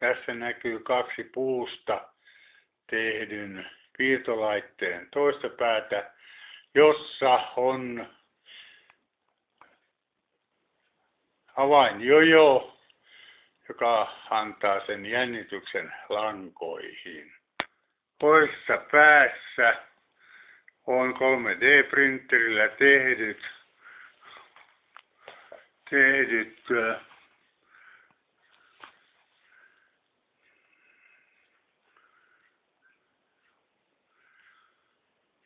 Tässä näkyy kaksi puusta tehdyn piirtolaitteen toista päätä, jossa on avainjojo, joka antaa sen jännityksen lankoihin. Toisessa päässä on 3D-printerillä tehdyt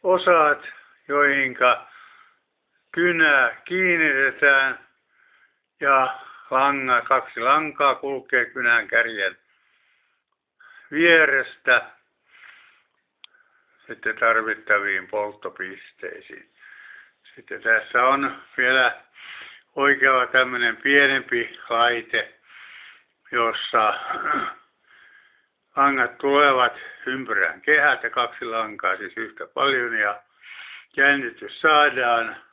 osat, joihinka kynä kiinnitetään ja kaksi lankaa kulkee kynän kärjen vierestä sitten tarvittaviin polttopisteisiin. Sitten tässä on vielä oikealla tämmöinen pienempi laite, jossa langat tulevat ympyrän kehät ja kaksi lankaa siis yhtä paljon ja jännitys saadaan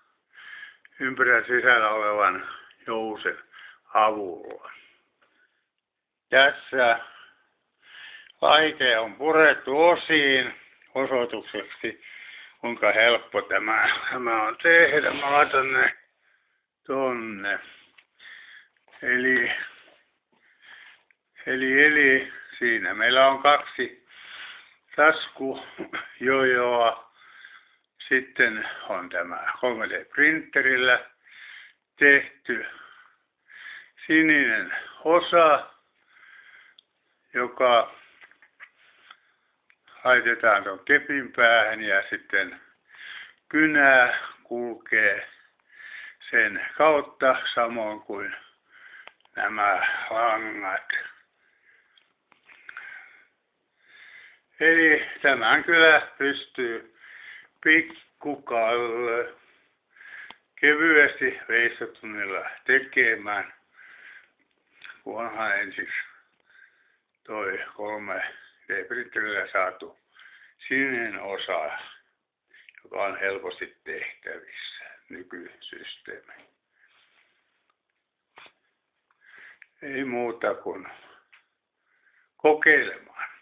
ympyrän sisällä olevan jousen avulla. Tässä laite on purettu osiin osoitukseksi, kuinka helppo tämä on tehdä. Mä laitan ne tonne. Eli siinä meillä on kaksi taskujojoa. Sitten on tämä 3D-printerillä tehty sininen osa, joka laitetaan tuon kepin päähän ja sitten kynä kulkee sen kautta samoin kuin nämä langat. Eli tämän kyllä pystyy pikkukalle kevyesti veistotunnilla tekemään, kunhan ensiksi toi 3D-printerillä saatu sininen osa, joka on helposti tehtävissä nykysysteemi. Ei muuta kuin kokeilemaan.